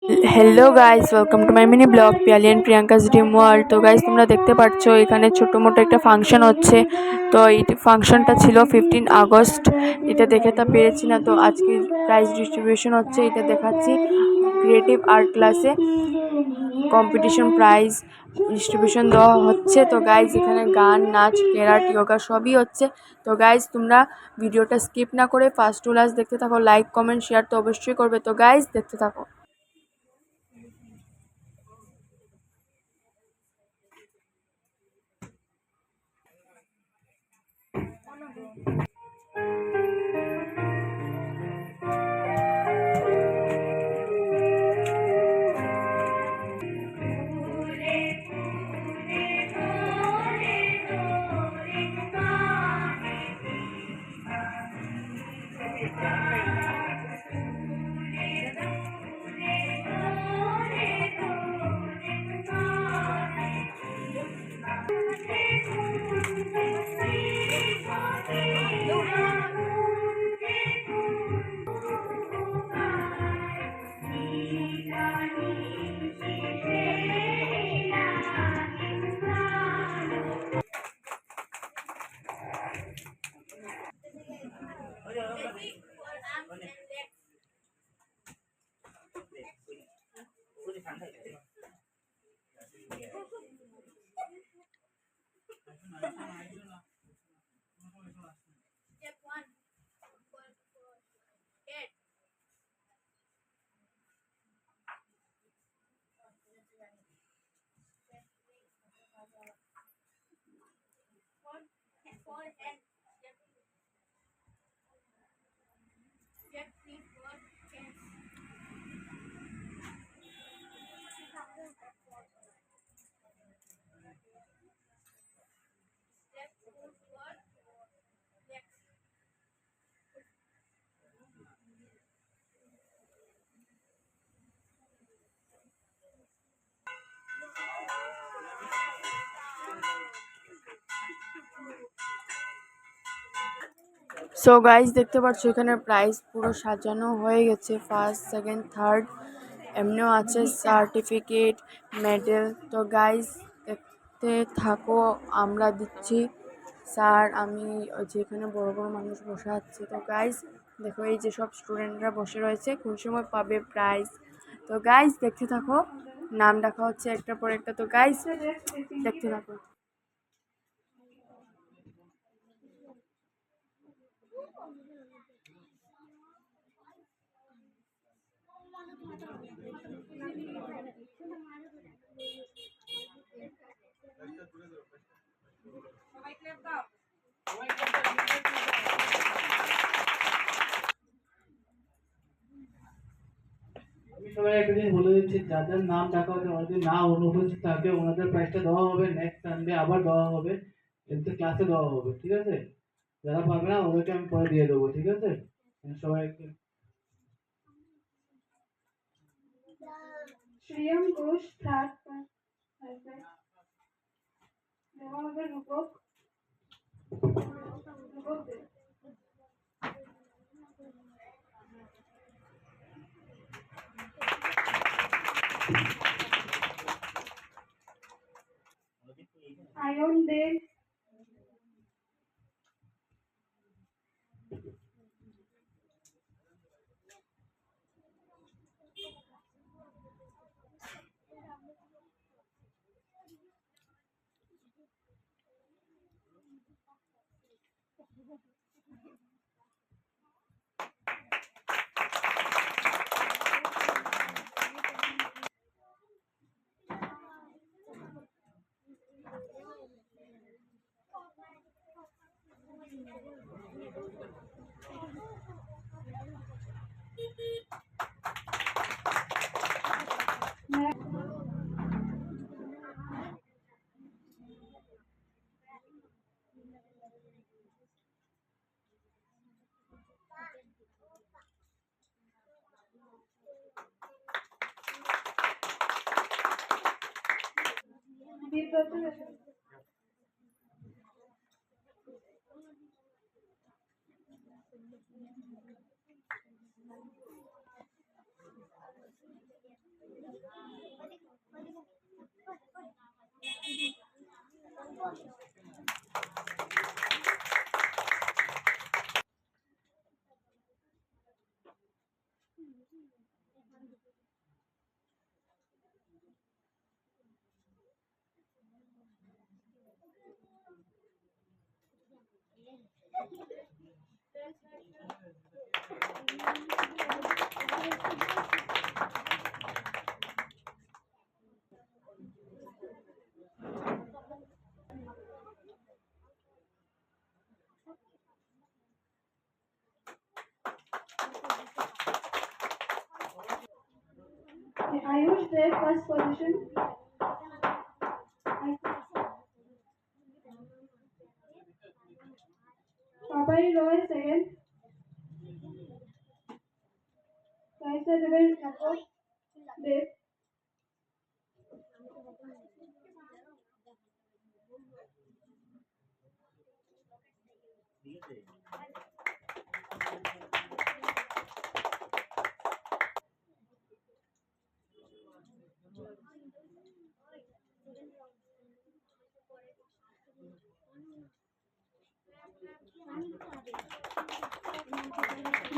Hello guys, welcome to my mini blog Piyali and Priyanka's dream world. তো guys, তোমরা দেখতে পাচ্ছ এখানে ছোট মোটো একটা ফাংশন হচ্ছে। তো এই ফাংশনটা ছিল 15 আগস্ট। এটা দেখাতে পেরেছি না, তো আজকে প্রাইজ ডিস্ট্রিবিউশন হচ্ছে, এটা দেখাচ্ছি। ক্রিয়েটিভ আর্ট ক্লাসে কম্পিটিশন প্রাইজ ডিস্ট্রিবিউশন দেওয়া হচ্ছে। তো গাইজ এখানে গান, নাচ, ক্যারাট, যোগা সবই হচ্ছে। তো গাইজ তোমরা ভিডিওটা স্কিপ না করে ফার্স্ট টু লাস্ট দেখতে থাকো। লাইক, কমেন্ট, শেয়ার তো অবশ্যই করবে। তো গাইজ দেখতে থাকো। সো গাইজ দেখতে পাচ্ছ এখানে প্রাইজ পুরো সাজানো হয়ে গেছে। ফার্স্ট, সেকেন্ড, থার্ড, এমনিও আছে সার্টিফিকেট, মেডেল। তো গাইজ দেখতে থাকো, আমরা দিচ্ছি। স্যার, আমি যেখানে বড় বড় মানুষ বসে আছে। তো গাইজ দেখো, এই যে সব স্টুডেন্টরা বসে রয়েছে, কোন সময় পাবে প্রাইজ। তো গাইজ দেখতে থাকো, নাম ডাকা হচ্ছে একটার পর একটা। তো গাইজ দেখতে থাকো। আমি সবাই একটা জিনিস বলে দিচ্ছি, যাদের নাম ডাকা হচ্ছে ওনাদের না অনুপস্থিত থাকে ওনাদের প্রাইসটা দেওয়া হবে নেক্সট সানডে, আবার দেওয়া হবে, এতে ক্লাসে দেওয়া হবে, ঠিক আছে? যারা পাবে না ওদেরকে আমি পরে দিয়ে দেবো, ঠিক আছে? সবাইকে শ্রিয়ম ঘোষ থার্ড দেওয়া হবে। রূপক রূপক দে। আয়ন দে। Ayush there, first position. Papai Roy second. Kaisa Deven Dev.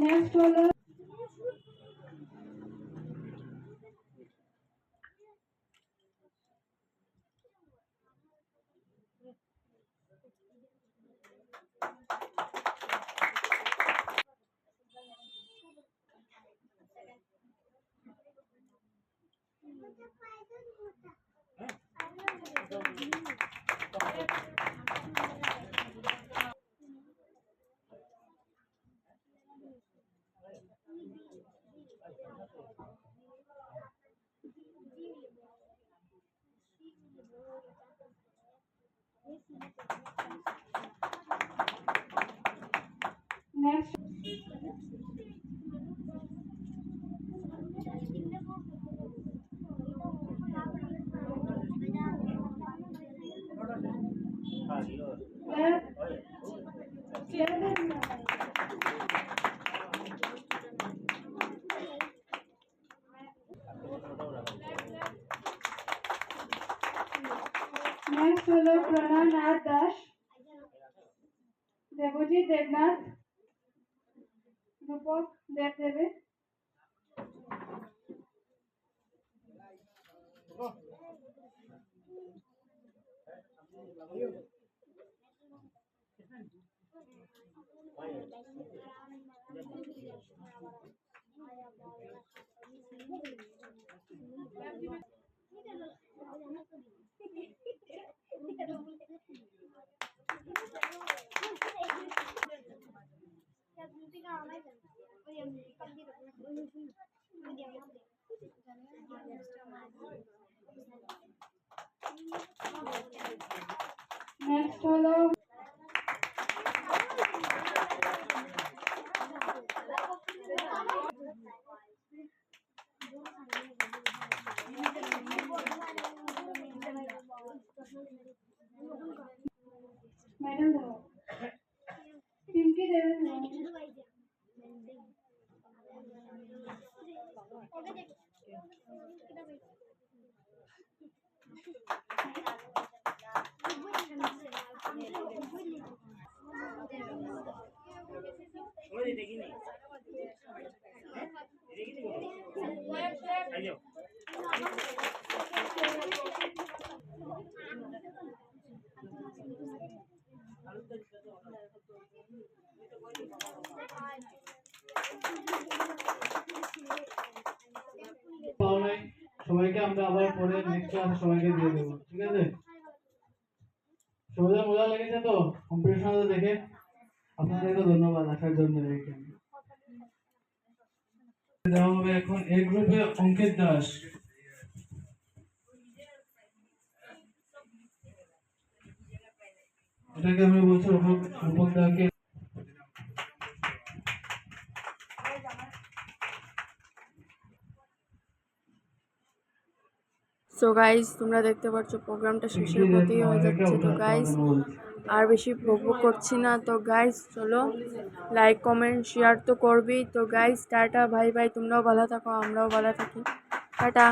Next follow. Next. Left. Next follow Prananath Dash. Devojit Devnath. Rupak Dev Deve. Next follow. Madam Dev. Pinky Dev. পাওয়া নাই সবাইকে আমরা আবার পরে নেক্সট ক্লাসে সবাইকে দিয়ে দেবো, ঠিক আছে? সবাই মজা লেগেছে তো কম্পিটিশনটা দেখে? আপনাদেরকে ধন্যবাদ আসার জন্য। এখানে দেওয়া হবে এখন এ গ্রুপে অঙ্কিত দাস। এটাকে আমরা বলছি রূপক দাকে। সো গাইজ তোমরা দেখতে পাচ্ছ প্রোগ্রামটা শেষের মতোই হয়ে যাচ্ছে। তো গাইজ আর বেশি বকবক করছি না। তো গাইজ চলো লাইক কমেন্ট শেয়ার তো করবেই। তো গাইজ টাটা, ভাই ভাই, তোমরাও ভালো থাকো, আমরাও ভালো থাকি, টাটা।